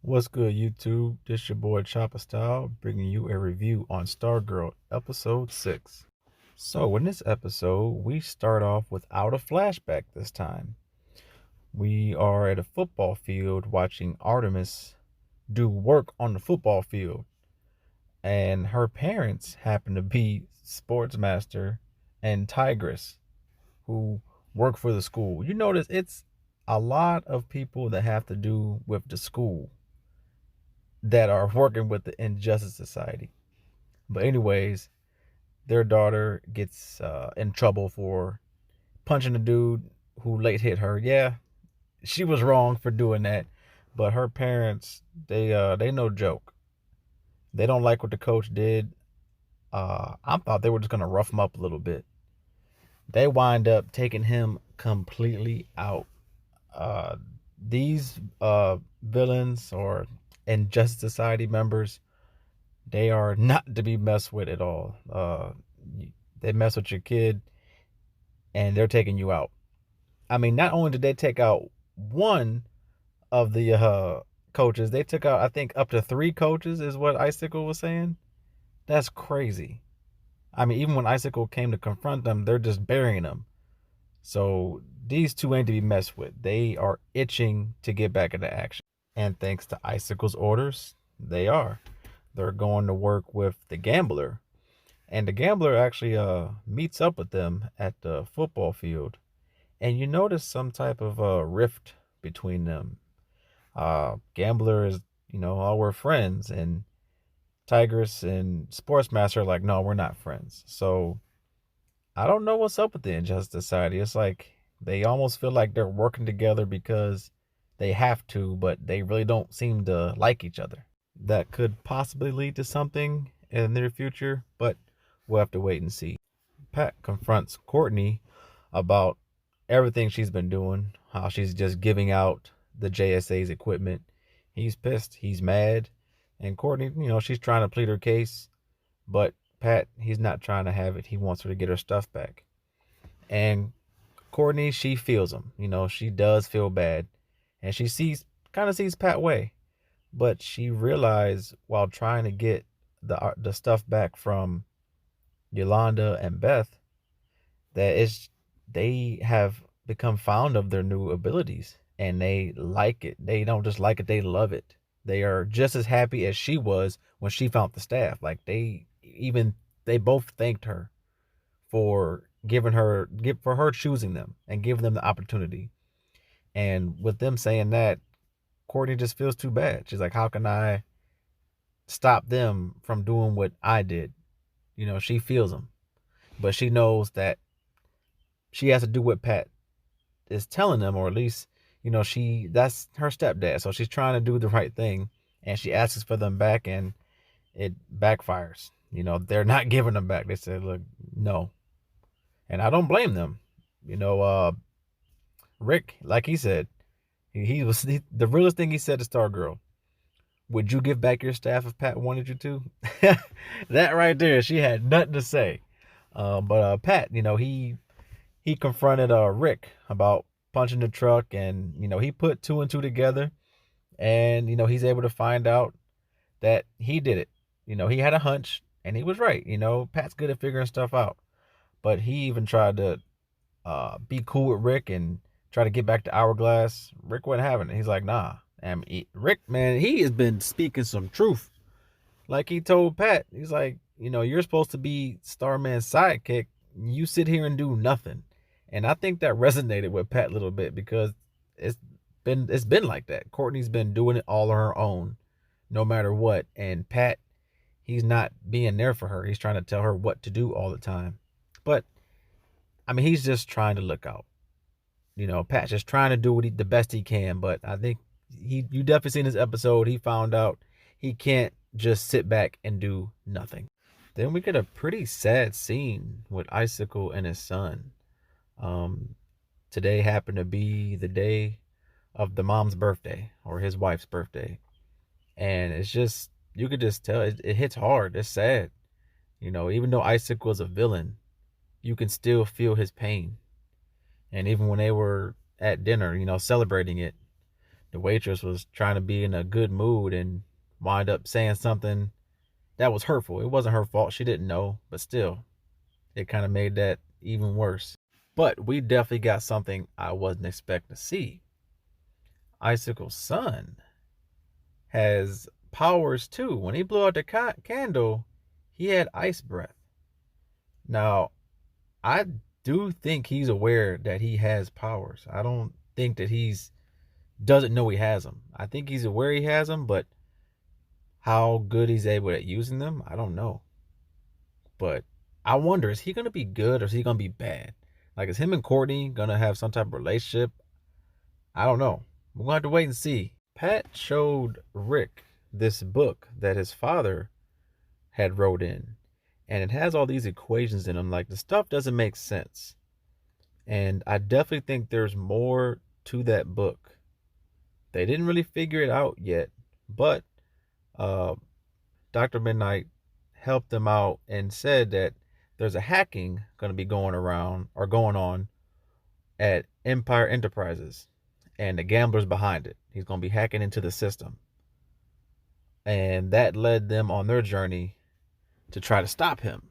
What's good, YouTube? This your boy Chopper Style, bringing you a review on Stargirl episode 6. So, in this episode, we start off without a flashback this time. We are at a football field watching Artemis do work on the football field, and her parents happen to be Sportsmaster and Tigress, who work for the school. You notice it's a lot of people that have to do with the school that are working with the Injustice Society. But anyways, their daughter gets in trouble for punching a dude who late hit her. Yeah, she was wrong for doing that, but her parents they no joke. They don't like what the coach did. I thought they were just gonna rough him up a little bit. They wind up taking him completely out. Uh, these villains or Injustice Society members, they are not to be messed with at all. They mess with your kid and they're taking you out. I mean, not only did they take out one of the coaches, they took out, I think, up to three coaches, is what Icicle was saying. That's crazy. I mean, even when Icicle came to confront them, they're just burying them. So these two ain't to be messed with. They are itching to get back into action. And thanks to Icicle's orders, they are. They're going to work with the gambler. And the gambler actually meets up with them at the football field. And you notice some type of rift between them. Gambler is, oh, we're friends. And Tigress and Sportsmaster are like, no, we're not friends. So I don't know what's up with the Injustice Society. It's like they almost feel like they're working together because they have to, but they really don't seem to like each other. That could possibly lead to something in the near future, but we'll have to wait and see. Pat confronts Courtney about everything she's been doing, how she's just giving out the JSA's equipment. He's pissed, he's mad, and Courtney, she's trying to plead her case, but Pat, he's not trying to have it. He wants her to get her stuff back. And Courtney, she feels him. She does feel bad, and she kind of sees Pat way, but she realized while trying to get the stuff back from Yolanda and Beth that they have become fond of their new abilities and they like it. They don't just like it, they love it. They are just as happy as she was when she found the staff. Like they both thanked her for for her choosing them and giving them the opportunity. And with them saying that, Courtney just feels too bad. She's like, how can I stop them from doing what I did? She feels them, but she knows that she has to do what Pat is telling them, or at least, that's her stepdad. So she's trying to do the right thing, and she asks for them back, and it backfires. They're not giving them back. They said, look, no. And I don't blame them. You know, uh, Rick, like he said, the realest thing he said to Stargirl. Would you give back your staff if Pat wanted you to? That right there, she had nothing to say. But Pat, he confronted Rick about punching the truck, and he put two and two together, and he's able to find out that he did it. He had a hunch, and he was right. Pat's good at figuring stuff out, but he even tried to be cool with Rick and try to get back to Hourglass. Rick wasn't having it. He's like, nah. And Rick, man, he has been speaking some truth. Like he told Pat, he's like, you're supposed to be Starman's sidekick. You sit here and do nothing. And I think that resonated with Pat a little bit because it's been like that. Courtney's been doing it all on her own, no matter what. And Pat, he's not being there for her. He's trying to tell her what to do all the time. But I mean, he's just trying to look out. Pat's just trying to do the best he can. But I think you definitely seen this episode. He found out he can't just sit back and do nothing. Then we get a pretty sad scene with Icicle and his son. Um, Today happened to be the day of the mom's birthday or his wife's birthday, and it's just you could just tell it hits hard. It's sad. Even though Icicle is a villain, you can still feel his pain. And even when they were at dinner, celebrating it, The waitress was trying to be in a good mood and wind up saying something that was hurtful. It wasn't her fault. She didn't know, but still, it kind of made that even worse. But we definitely got something I wasn't expecting to see. Icicle's son has powers too. When he blew out the candle, he had ice breath. Now, I do think he's aware that he has powers. I don't think that he's doesn't know he has them. I think he's aware he has them, but how good he's able at using them, I don't know. But I wonder, is he gonna be good or is he gonna be bad? Like, is him and Courtney gonna have some type of relationship? I don't know. We're gonna have to wait and see. Pat showed Rick this book that his father had wrote in, and it has all these equations in them. Like, the stuff doesn't make sense, and I definitely think there's more to that book. They didn't really figure it out yet, but uh, Dr. Midnight helped them out and said that there's a hacking going to be going around or going on at Empire Enterprises, and the gambler's behind it. He's going to be hacking into the system, and that led them on their journey to try to stop him.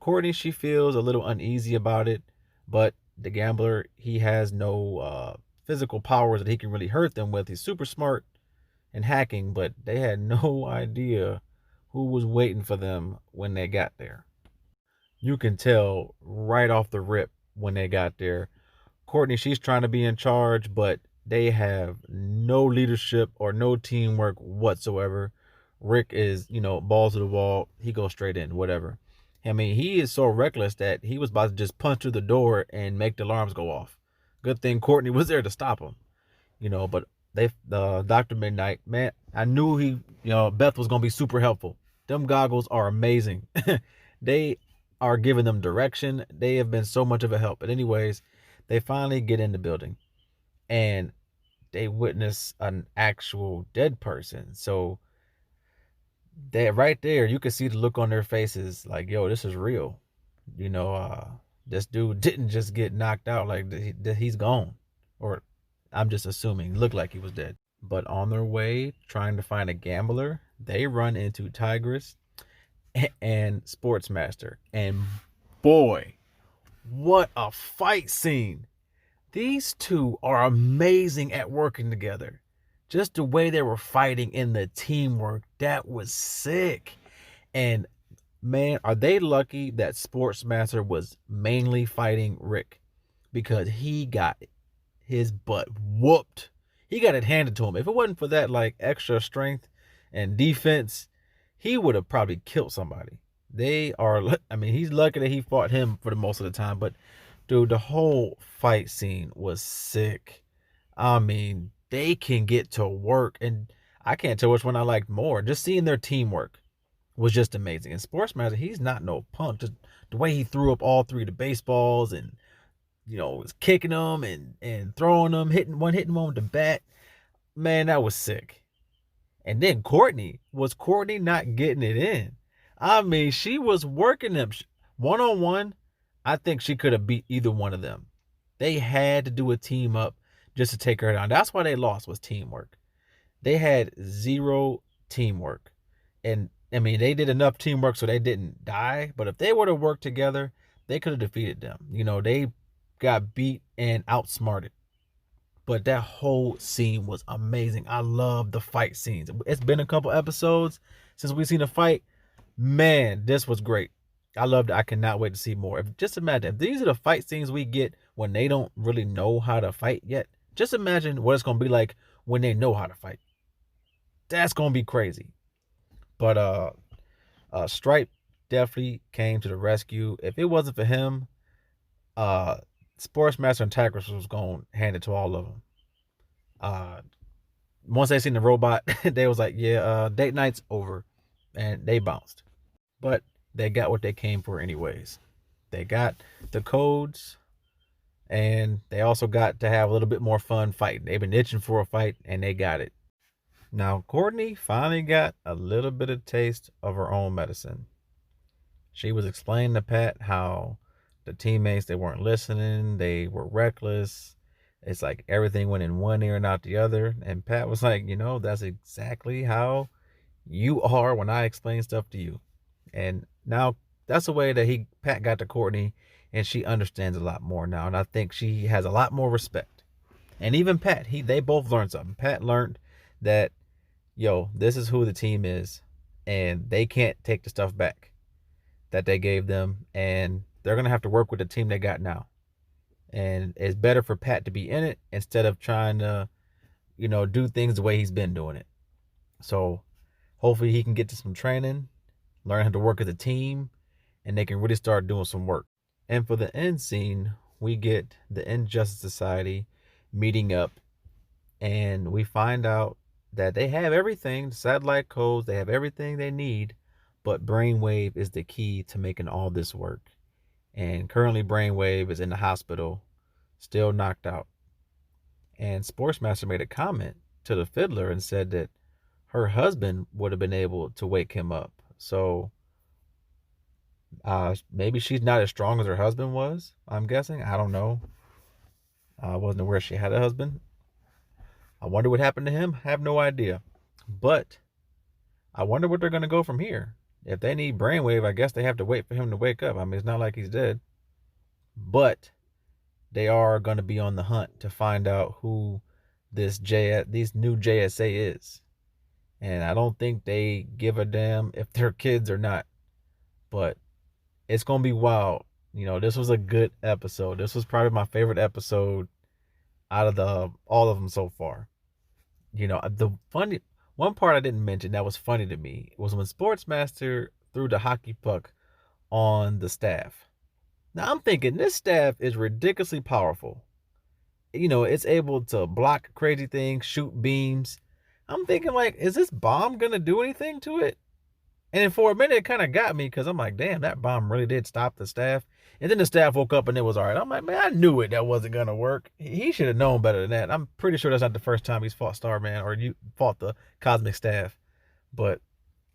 Courtney, she feels a little uneasy about it, but the gambler, he has no physical powers that he can really hurt them with. He's super smart and hacking, but they had no idea who was waiting for them when they got there. You can tell right off the rip when they got there. Courtney, she's trying to be in charge, but they have no leadership or no teamwork whatsoever. Rick is, balls to the wall. He goes straight in, whatever. I mean, he is so reckless that he was about to just punch through the door and make the alarms go off. Good thing Courtney was there to stop him, but Dr. Midnight, man, I knew Beth was going to be super helpful. Them goggles are amazing. They are giving them direction. They have been so much of a help. But anyways, they finally get in the building and they witness an actual dead person. So that right there, you can see the look on their faces like, yo, this is real. This dude didn't just get knocked out, like he's gone. Or I'm just assuming, looked like he was dead. But on their way trying to find a gambler, they run into Tigress and Sportsmaster. And boy, what a fight scene. These two are amazing at working together. Just the way they were fighting in the teamwork, that was sick. And man, are they lucky that Sportsmaster was mainly fighting Rick, because he got his butt whooped. He got it handed to him. If it wasn't for that like extra strength and defense, he would have probably killed somebody. He's lucky that he fought him for the most of the time, but dude, the whole fight scene was sick. I mean, they can get to work, and I can't tell which one I liked more. Just seeing their teamwork was just amazing. And Sportsmaster, he's not no punk. Just the way he threw up all three of the baseballs and was kicking them and throwing them, hitting one with the bat. Man, that was sick. And then was Courtney not getting it in? I mean, she was working them one-on-one. I think she could have beat either one of them. They had to do a team up just to take her down. That's why they lost, was teamwork. They had zero teamwork. And I mean, they did enough teamwork so they didn't die. But if they were to work together, they could have defeated them. They got beat and outsmarted. But that whole scene was amazing. I love the fight scenes. It's been a couple episodes since we've seen a fight. Man, this was great. I loved it. I cannot wait to see more. Just imagine, if these are the fight scenes we get when they don't really know how to fight yet, just imagine what it's going to be like when they know how to fight. That's going to be crazy. But Stripe definitely came to the rescue. If it wasn't for him, Sportsmaster and Tigress was going to hand it to all of them. Once they seen the robot, they was like, yeah, date night's over. And they bounced. But they got what they came for anyways. They got the codes, and they also got to have a little bit more fun fighting. They've been itching for a fight, and they got it. Now, Courtney finally got a little bit of taste of her own medicine. She was explaining to Pat how the teammates, they weren't listening, they were reckless, It's like everything went in one ear and out the other. And Pat was like, that's exactly how you are when I explain stuff to you. And now that's the way that Pat got to Courtney, and she understands a lot more now. And I think she has a lot more respect. And even Pat, they both learned something. Pat learned that, this is who the team is, and they can't take the stuff back that they gave them, and they're gonna have to work with the team they got now. And it's better for Pat to be in it instead of trying to, do things the way he's been doing it. So hopefully he can get to some training, learn how to work as a team, and they can really start doing some work. And for the end scene, we get the Injustice Society meeting up, and we find out that they have everything, the satellite codes, they have everything they need, but Brainwave is the key to making all this work. And currently Brainwave is in the hospital, still knocked out. And Sportsmaster made a comment to the Fiddler and said that her husband would have been able to wake him up. So maybe she's not as strong as her husband was, I'm guessing. I don't know. I wasn't aware she had a husband. I wonder what happened to him. I have no idea. But I wonder what they're going to go from here. If they need Brainwave, I guess they have to wait for him to wake up. I mean, it's not like he's dead. But they are going to be on the hunt to find out who this new JSA is. And I don't think they give a damn if they're kids or not. But it's going to be wild. This was a good episode. This was probably my favorite episode out of all of them so far. The funny one part I didn't mention that was funny to me was when Sportsmaster threw the hockey puck on the staff. Now I'm thinking this staff is ridiculously powerful. It's able to block crazy things, shoot beams. I'm thinking, like, is this bomb gonna do anything to it? And then for a minute it kind of got me because I'm like, damn, that bomb really did stop the staff. And then the staff woke up and it was all right. I'm like, man, I knew it that wasn't gonna work. He should have known better than that. I'm pretty sure that's not the first time he's fought Starman or you fought the Cosmic Staff. But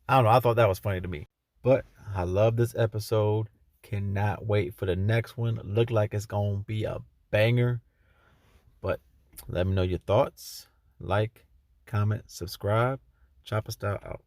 I don't know. I thought that was funny to me. But I love this episode. Cannot wait for the next one. Look like it's gonna be a banger. But let me know your thoughts. Like, comment, subscribe. Chopper Style out.